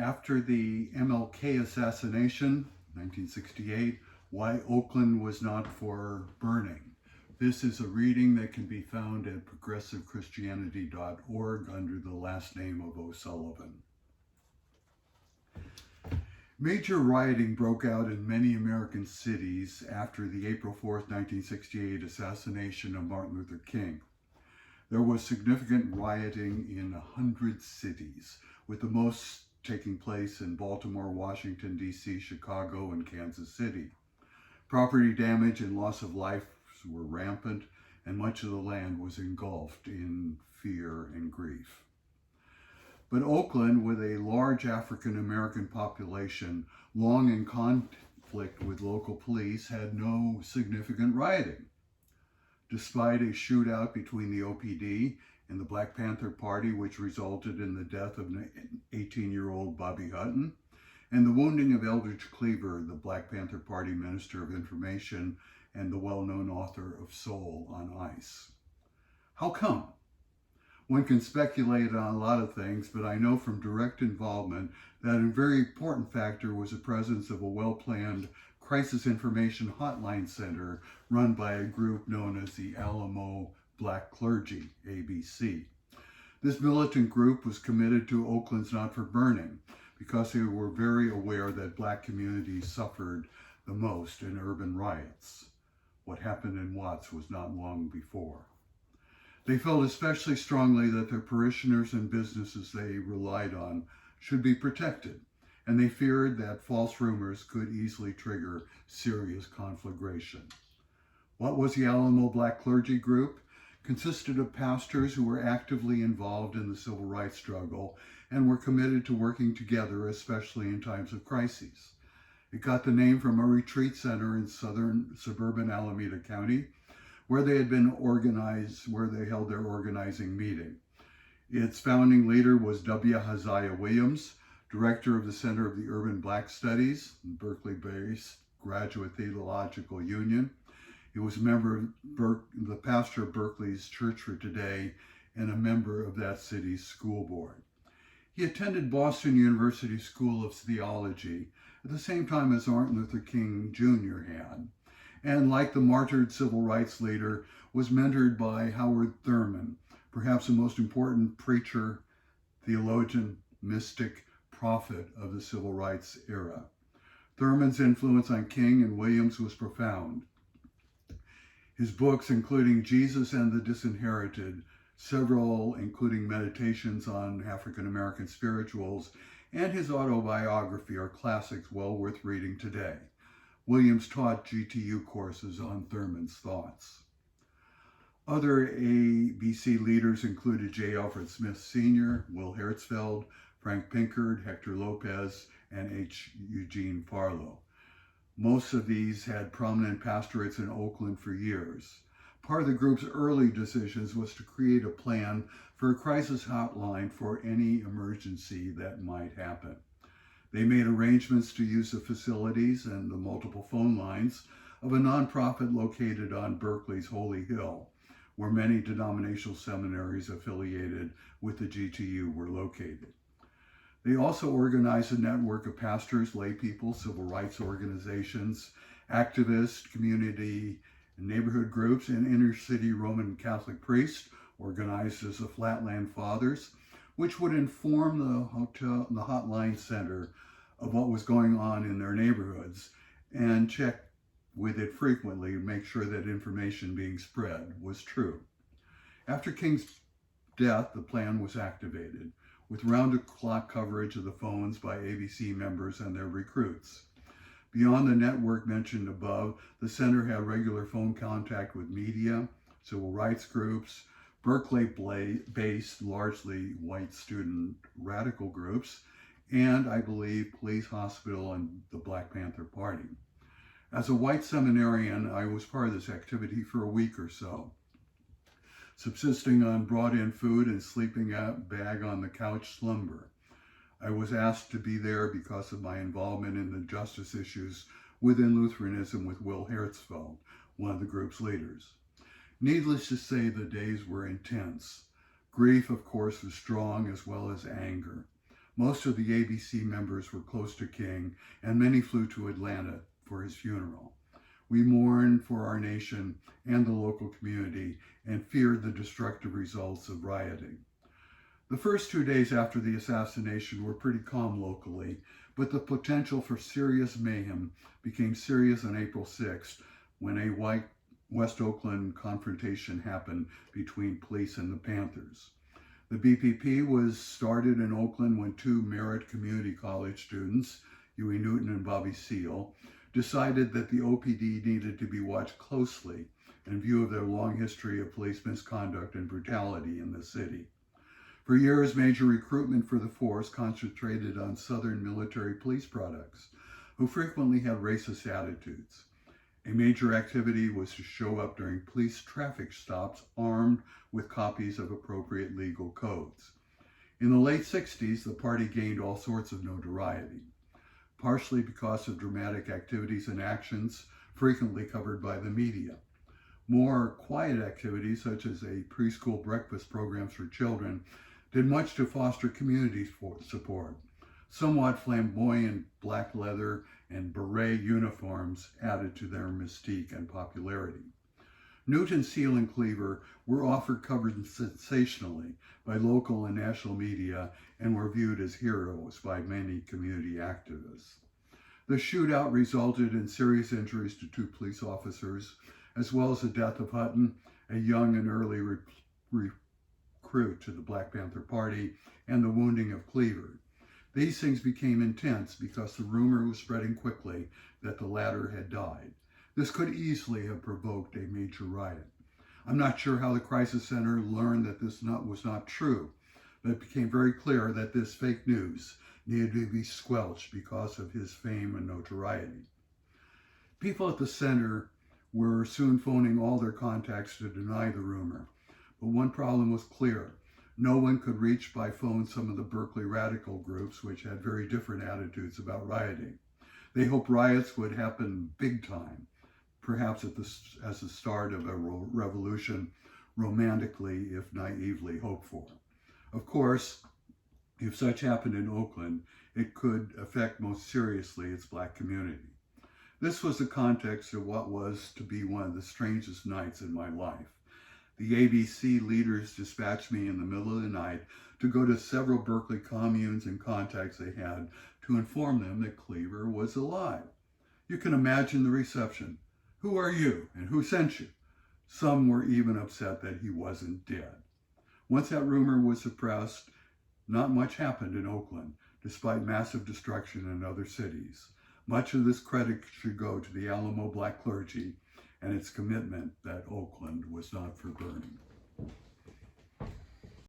After the MLK assassination, 1968, Why Oakland Was Not for Burning. This is a reading that can be found at progressivechristianity.org under the last name of O'Sullivan. Major rioting broke out in many American cities after the April 4th, 1968 assassination of Martin Luther King. There was significant rioting in 100 cities, with the most taking place in Baltimore, Washington, D.C., Chicago, and Kansas City. Property damage and loss of life were rampant, and much of the land was engulfed in fear and grief. But Oakland, with a large African American population, long in conflict with local police, had no significant rioting. Despite a shootout between the OPD and the Black Panther Party, which resulted in the death of 18-year-old Bobby Hutton, and the wounding of Eldridge Cleaver, the Black Panther Party Minister of Information and the well-known author of Soul on Ice. How come? One can speculate on a lot of things, but I know from direct involvement that a very important factor was the presence of a well-planned crisis information hotline center run by a group known as the Alamo Black Clergy, ABC. This militant group was committed to Oakland's Not for Burning because they were very aware that Black communities suffered the most in urban riots. What happened in Watts was not long before. They felt especially strongly that their parishioners and businesses they relied on should be protected, and they feared that false rumors could easily trigger serious conflagration. What was the Alamo Black Clergy Group? Consisted of pastors who were actively involved in the civil rights struggle and were committed to working together, especially in times of crises. It got the name from a retreat center in suburban Alameda County, where they held their organizing meeting. Its founding leader was W. Haziah Williams, director of the Center of the Urban Black Studies, Berkeley-based Graduate Theological Union. He was a member of the pastor of Berkeley's Church for Today and a member of that city's school board. He attended Boston University School of Theology at the same time as Martin Luther King Jr. had, and like the martyred civil rights leader, was mentored by Howard Thurman, perhaps the most important preacher, theologian, mystic, prophet of the civil rights era. Thurman's influence on King and Williams was profound. His books, including Jesus and the Disinherited, several including meditations on African American spirituals, and his autobiography are classics well worth reading today. Williams taught GTU courses on Thurman's thoughts. Other ABC leaders included J. Alfred Smith Sr., Will Hertzfeld, Frank Pinkard, Hector Lopez, and H. Eugene Farlow. Most of these had prominent pastorates in Oakland for years. Part of the group's early decisions was to create a plan for a crisis hotline for any emergency that might happen. They made arrangements to use the facilities and the multiple phone lines of a nonprofit located on Berkeley's Holy Hill, where many denominational seminaries affiliated with the GTU were located. They also organized a network of pastors, lay people, civil rights organizations, activists, community and neighborhood groups, and inner-city Roman Catholic priests, organized as the Flatland Fathers, which would inform the hotline center of what was going on in their neighborhoods and check with it frequently to make sure that information being spread was true. After King's death, the plan was activated, with round-the-clock coverage of the phones by ABC members and their recruits. Beyond the network mentioned above, the center had regular phone contact with media, civil rights groups, Berkeley-based, largely white student radical groups, and, I believe, police, hospital, and the Black Panther Party. As a white seminarian, I was part of this activity for a week or so, subsisting on brought-in food and sleeping bag on the couch slumber. I was asked to be there because of my involvement in the justice issues within Lutheranism with Will Hertzfeld, one of the group's leaders. Needless to say, the days were intense. Grief, of course, was strong, as well as anger. Most of the ABC members were close to King, and many flew to Atlanta for his funeral. We mourned for our nation and the local community and feared the destructive results of rioting. The first 2 days after the assassination were pretty calm locally, but the potential for serious mayhem became serious on April 6th when a white West Oakland confrontation happened between police and the Panthers. The BPP was started in Oakland when two Merritt Community College students, Huey Newton and Bobby Seale, decided that the OPD needed to be watched closely in view of their long history of police misconduct and brutality in the city. For years, major recruitment for the force concentrated on Southern military police products, who frequently had racist attitudes. A major activity was to show up during police traffic stops armed with copies of appropriate legal codes. In the late 60s, the party gained all sorts of notoriety, partially because of dramatic activities and actions frequently covered by the media. More quiet activities, such as a preschool breakfast programs for children, did much to foster community support. Somewhat flamboyant black leather and beret uniforms added to their mystique and popularity. Newton, Seale, and Cleaver were often covered sensationally by local and national media and were viewed as heroes by many community activists. The shootout resulted in serious injuries to two police officers, as well as the death of Hutton, a young and early recruit to the Black Panther Party, and the wounding of Cleaver. These things became intense because the rumor was spreading quickly that the latter had died. This could easily have provoked a major riot. I'm not sure how the crisis center learned that this was not true, but it became very clear that this fake news needed to be squelched because of his fame and notoriety. People at the center were soon phoning all their contacts to deny the rumor, but one problem was clear. No one could reach by phone some of the Berkeley radical groups, which had very different attitudes about rioting. They hoped riots would happen big time, perhaps as the start of a revolution, romantically, if naively, hoped for. Of course, if such happened in Oakland, it could affect most seriously its Black community. This was the context of what was to be one of the strangest nights in my life. The ABC leaders dispatched me in the middle of the night to go to several Berkeley communes and contacts they had to inform them that Cleaver was alive. You can imagine the reception. Who are you and who sent you? Some were even upset that he wasn't dead. Once that rumor was suppressed, not much happened in Oakland, despite massive destruction in other cities. Much of this credit should go to the Alamo Black clergy and its commitment that Oakland was not for burning.